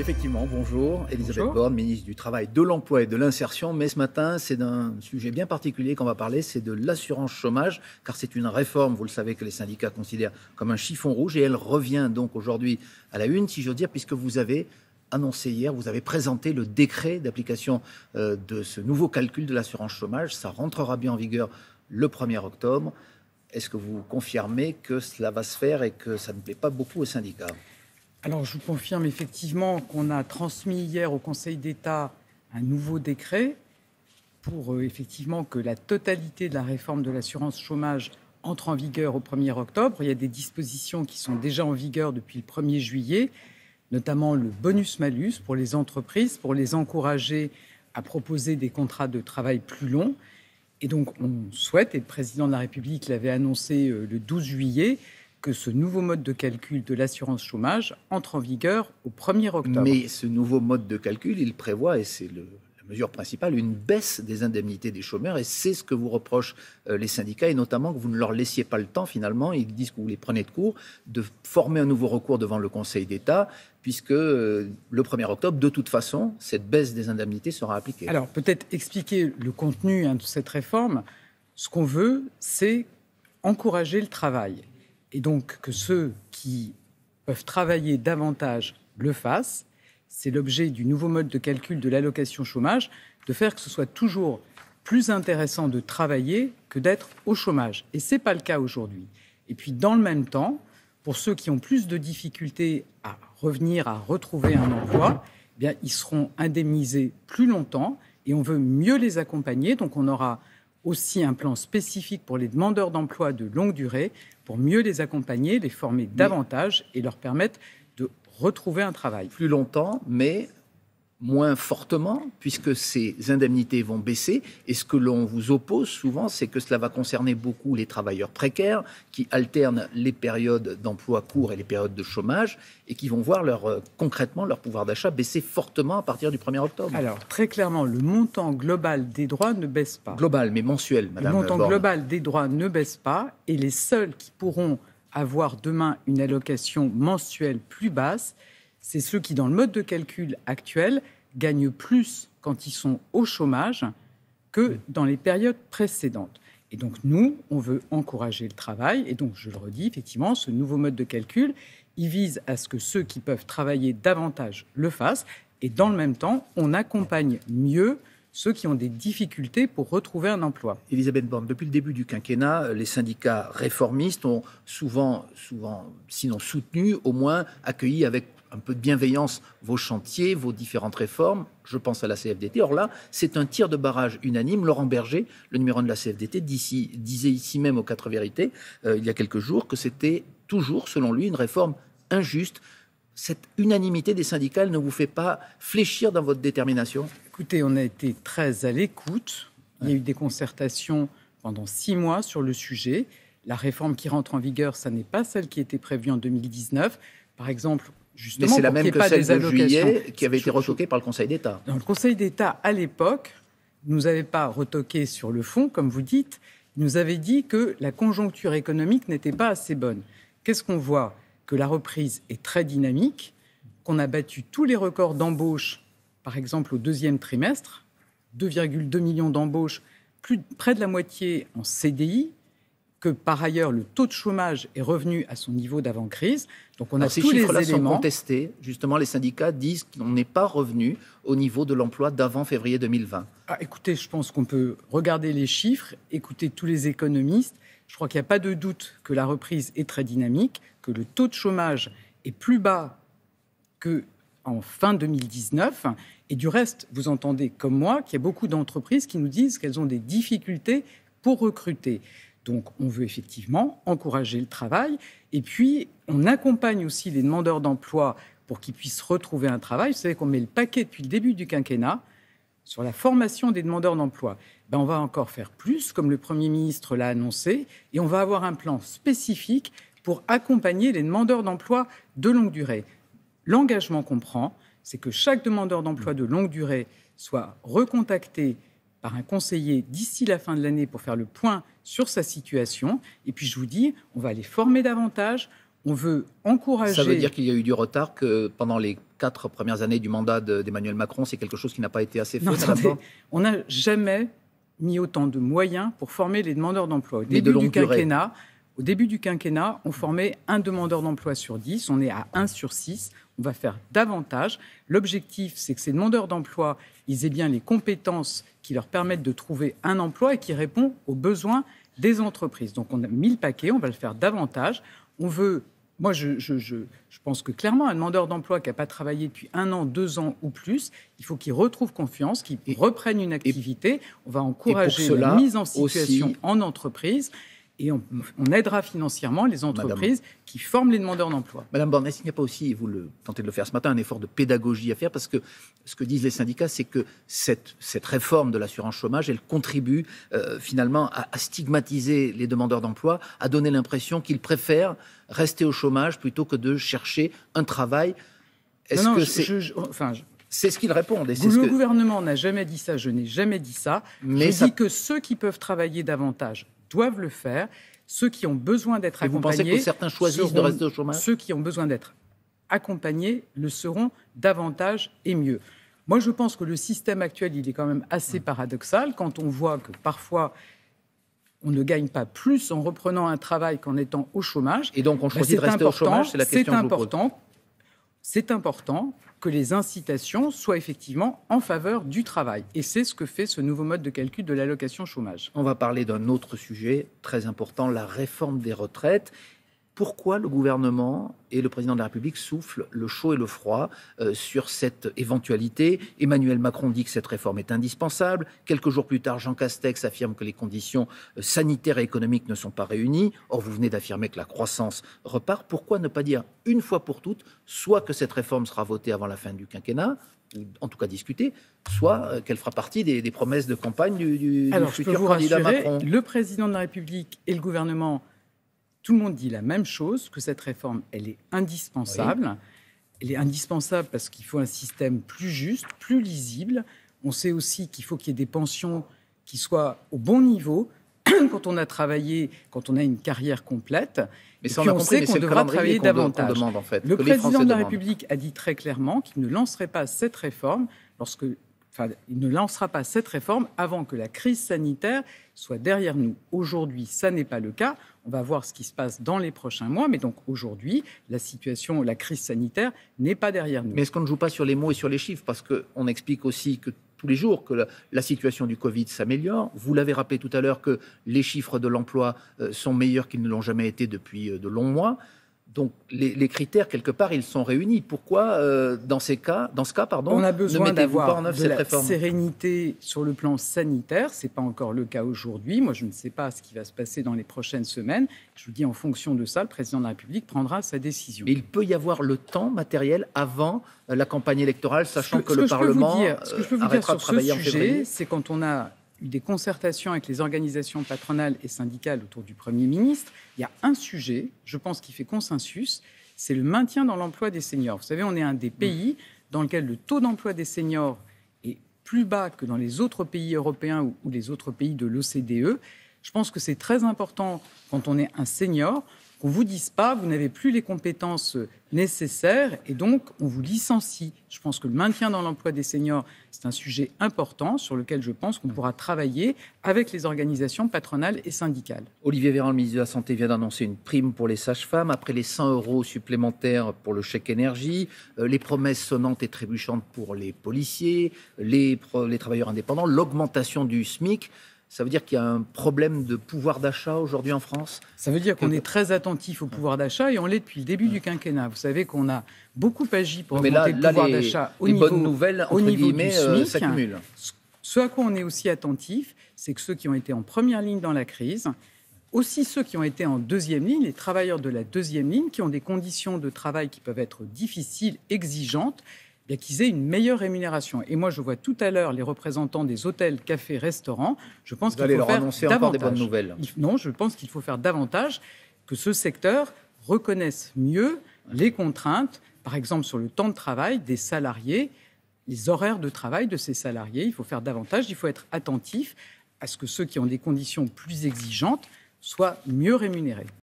Effectivement, bonjour. Elisabeth Bonjour. Borne, ministre du Travail, de l'Emploi et de l'Insertion. Mais ce matin, c'est d'un sujet bien particulier qu'on va parler, c'est de l'assurance chômage, car c'est une réforme, vous le savez, que les syndicats considèrent comme un chiffon rouge. Et elle revient donc aujourd'hui à la une, si j'ose dire, puisque vous avez annoncé hier, vous avez présenté le décret d'application de ce nouveau calcul de l'assurance chômage. Ça rentrera bien en vigueur le 1er octobre. Est-ce que vous confirmez que cela va se faire et que ça ne plaît pas beaucoup aux syndicats ? Alors, je vous confirme effectivement qu'on a transmis hier au Conseil d'État un nouveau décret pour effectivement que la totalité de la réforme de l'assurance chômage entre en vigueur au 1er octobre. Il y a des dispositions qui sont déjà en vigueur depuis le 1er juillet, notamment le bonus-malus pour les entreprises, pour les encourager à proposer des contrats de travail plus longs. Et donc, on souhaite, et le président de la République l'avait annoncé le 12 juillet, que ce nouveau mode de calcul de l'assurance chômage entre en vigueur au 1er octobre. Mais ce nouveau mode de calcul, il prévoit, et c'est la mesure principale, une baisse des indemnités des chômeurs, et c'est ce que vous reprochent les syndicats, et notamment que vous ne leur laissiez pas le temps, finalement, ils disent que vous les prenez de court, de former un nouveau recours devant le Conseil d'État, puisque le 1er octobre, de toute façon, cette baisse des indemnités sera appliquée. Alors, peut-être expliquer le contenu de cette réforme. Ce qu'on veut, c'est encourager le travail. Et donc, que ceux qui peuvent travailler davantage le fassent. C'est l'objet du nouveau mode de calcul de l'allocation chômage, de faire que ce soit toujours plus intéressant de travailler que d'être au chômage. Et ce n'est pas le cas aujourd'hui. Et puis, dans le même temps, pour ceux qui ont plus de difficultés à revenir, à retrouver un emploi, eh bien, ils seront indemnisés plus longtemps et on veut mieux les accompagner. Donc, on aura aussi un plan spécifique pour les demandeurs d'emploi de longue durée pour mieux les accompagner, les former davantage et leur permettre de retrouver un travail. Plus longtemps, mais moins fortement, puisque ces indemnités vont baisser. Et ce que l'on vous oppose souvent, c'est que cela va concerner beaucoup les travailleurs précaires qui alternent les périodes d'emploi court et les périodes de chômage et qui vont voir concrètement leur pouvoir d'achat baisser fortement à partir du 1er octobre. Alors, très clairement, le montant global des droits ne baisse pas. Global, mais mensuel, Madame Borne. Le montant global des droits ne baisse pas et les seuls qui pourront avoir demain une allocation mensuelle plus basse, c'est ceux qui, dans le mode de calcul actuel, gagnent plus quand ils sont au chômage que dans les périodes précédentes. Et donc, nous, on veut encourager le travail. Et donc, je le redis, effectivement, ce nouveau mode de calcul, il vise à ce que ceux qui peuvent travailler davantage le fassent. Et dans le même temps, on accompagne mieux ceux qui ont des difficultés pour retrouver un emploi. Elisabeth Borne, depuis le début du quinquennat, les syndicats réformistes ont souvent, sinon soutenu, au moins accueilli avec un peu de bienveillance vos chantiers, vos différentes réformes. Je pense à la CFDT. Or là, c'est un tir de barrage unanime. Laurent Berger, le numéro 1 de la CFDT, disait ici même aux 4 vérités, il y a quelques jours, que c'était toujours, selon lui, une réforme injuste. Cette unanimité des syndicats ne vous fait pas fléchir dans votre détermination ? Écoutez, on a été très à l'écoute. Il y a eu des concertations pendant 6 mois sur le sujet. La réforme qui rentre en vigueur, ça n'est pas celle qui était prévue en 2019. Par exemple, justement, mais c'est la pour qu'il même n'y ait que pas celle des de juillet allocations qui avait été retoquée par le Conseil d'État. Le Conseil d'État, à l'époque, ne nous avait pas retoqué sur le fond, comme vous dites. Il nous avait dit que la conjoncture économique n'était pas assez bonne. Qu'est-ce qu'on voit ? Que la reprise est très dynamique, qu'on a battu tous les records d'embauche, par exemple au 2e trimestre, 2,2 millions d'embauches, près de la moitié en CDI, que par ailleurs le taux de chômage est revenu à son niveau d'avant-crise. Donc on a ces tous les chiffres-là éléments. sont contestés. Justement, les syndicats disent qu'on n'est pas revenu au niveau de l'emploi d'avant février 2020. Écoutez, je pense qu'on peut regarder les chiffres, écouter tous les économistes. Je crois qu'il n'y a pas de doute que la reprise est très dynamique, que le taux de chômage est plus bas qu'en fin 2019. Et du reste, vous entendez comme moi qu'il y a beaucoup d'entreprises qui nous disent qu'elles ont des difficultés pour recruter. Donc, on veut effectivement encourager le travail. Et puis, on accompagne aussi les demandeurs d'emploi pour qu'ils puissent retrouver un travail. Vous savez qu'on met le paquet depuis le début du quinquennat sur la formation des demandeurs d'emploi. On va encore faire plus, comme le Premier ministre l'a annoncé, et on va avoir un plan spécifique pour accompagner les demandeurs d'emploi de longue durée. L'engagement qu'on prend, c'est que chaque demandeur d'emploi de longue durée soit recontacté par un conseiller d'ici la fin de l'année pour faire le point sur sa situation. Et puis, je vous dis, on va les former davantage, On veut encourager... Ça veut dire qu'il y a eu du retard, que pendant les 4 premières années du mandat d'Emmanuel Macron, c'est quelque chose qui n'a pas été assez fait. Non, attendez, on n'a jamais mis autant de moyens pour former les demandeurs d'emploi. Au début du quinquennat, on formait un demandeur d'emploi sur 10, on est à 1 sur 6, on va faire davantage. L'objectif, c'est que ces demandeurs d'emploi, ils aient bien les compétences qui leur permettent de trouver un emploi et qui répondent aux besoins des entreprises. Donc on a mis le paquet, on va le faire davantage. On veut... Moi, je pense que clairement, un demandeur d'emploi qui n'a pas travaillé depuis 1 an, 2 ans ou plus, il faut qu'il retrouve confiance, qu'il reprenne une activité. On va encourager la mise en situation aussi en entreprise et on aidera financièrement les entreprises qui forment les demandeurs d'emploi. Madame Borne, est-ce qu'il n'y a pas aussi, vous tentez de le faire ce matin, un effort de pédagogie à faire? Parce que ce que disent les syndicats, c'est que cette réforme de l'assurance chômage, elle contribue finalement à stigmatiser les demandeurs d'emploi, à donner l'impression qu'ils préfèrent rester au chômage plutôt que de chercher un travail. Est-ce que c'est ce qu'ils répondent? Le gouvernement n'a jamais dit ça, je n'ai jamais dit ça. Mais je dis que ceux qui peuvent travailler davantage doivent le faire. Ceux qui ont besoin d'être accompagnés... Vous pensez que certains choisissent de rester au chômage? Ceux qui ont besoin d'être accompagnés le seront davantage et mieux. Moi, je pense que le système actuel, il est quand même assez paradoxal quand on voit que parfois, on ne gagne pas plus en reprenant un travail qu'en étant au chômage. Et donc, on choisit de rester au chômage, c'est la question que je vous pose. C'est important que les incitations soient effectivement en faveur du travail. Et c'est ce que fait ce nouveau mode de calcul de l'allocation chômage. On va parler d'un autre sujet très important, la réforme des retraites. Pourquoi le gouvernement et le président de la République soufflent le chaud et le froid sur cette éventualité? Emmanuel Macron dit que cette réforme est indispensable. Quelques jours plus tard, Jean Castex affirme que les conditions sanitaires et économiques ne sont pas réunies. Or, vous venez d'affirmer que la croissance repart. Pourquoi ne pas dire une fois pour toutes, soit que cette réforme sera votée avant la fin du quinquennat, ou en tout cas discutée, soit qu'elle fera partie des promesses de campagne du futur candidat Macron? Le président de la République et le gouvernement, tout le monde dit la même chose, que cette réforme, elle est indispensable. Oui. Elle est indispensable parce qu'il faut un système plus juste, plus lisible. On sait aussi qu'il faut qu'il y ait des pensions qui soient au bon niveau quand on a travaillé, quand on a une carrière complète. Mais ça, on sait qu'on devra travailler davantage. Demande, en fait, le président de la République a dit très clairement qu'il ne lancerait pas cette réforme il ne lancera pas cette réforme avant que la crise sanitaire soit derrière nous. Aujourd'hui, ça n'est pas le cas. On va voir ce qui se passe dans les prochains mois. Mais donc aujourd'hui, la crise sanitaire n'est pas derrière nous. Mais est-ce qu'on ne joue pas sur les mots et sur les chiffres? Parce qu'on explique aussi que tous les jours que la situation du Covid s'améliore. Vous l'avez rappelé tout à l'heure que les chiffres de l'emploi sont meilleurs qu'ils ne l'ont jamais été depuis de longs mois. Donc les critères, quelque part, ils sont réunis. Pourquoi, dans ce cas, on a besoin d'avoir de la sérénité sur le plan sanitaire. Ce n'est pas encore le cas aujourd'hui. Moi, je ne sais pas ce qui va se passer dans les prochaines semaines. Je vous dis, en fonction de ça, le président de la République prendra sa décision. Mais il peut y avoir le temps matériel avant la campagne électorale, sachant que le Parlement arrêtera de travailler en février. C'est quand on a eu des concertations avec les organisations patronales et syndicales autour du Premier ministre. Il y a un sujet, je pense, qui fait consensus, c'est le maintien dans l'emploi des seniors. Vous savez, on est un des pays dans lequel le taux d'emploi des seniors est plus bas que dans les autres pays européens ou les autres pays de l'OCDE. Je pense que c'est très important, quand on est un senior, qu'on ne vous dise pas, vous n'avez plus les compétences nécessaires et donc on vous licencie. Je pense que le maintien dans l'emploi des seniors, c'est un sujet important sur lequel je pense qu'on pourra travailler avec les organisations patronales et syndicales. Olivier Véran, le ministre de la Santé, vient d'annoncer une prime pour les sages-femmes après les 100 € supplémentaires pour le chèque énergie, les promesses sonnantes et trébuchantes pour les policiers, les travailleurs indépendants, l'augmentation du SMIC. Ça veut dire qu'il y a un problème de pouvoir d'achat aujourd'hui en France? Ça veut dire qu'on est très attentif au pouvoir d'achat et on l'est depuis le début du quinquennat. Vous savez qu'on a beaucoup agi pour augmenter le pouvoir d'achat au niveau, bonnes nouvelles, entre guillemets, s'accumulent. Ce à quoi on est aussi attentif, c'est que ceux qui ont été en première ligne dans la crise, aussi ceux qui ont été en deuxième ligne, les travailleurs de la deuxième ligne, qui ont des conditions de travail qui peuvent être difficiles, exigeantes, qu'ils aient une meilleure rémunération. Et moi, je vois tout à l'heure les représentants des hôtels, cafés, restaurants. Je pense qu'il faut faire annoncer davantage. Encore des bonnes nouvelles. Non, je pense qu'il faut faire davantage, que ce secteur reconnaisse mieux les contraintes, par exemple sur le temps de travail des salariés, les horaires de travail de ces salariés. Il faut faire davantage, il faut être attentif à ce que ceux qui ont des conditions plus exigeantes soient mieux rémunérés.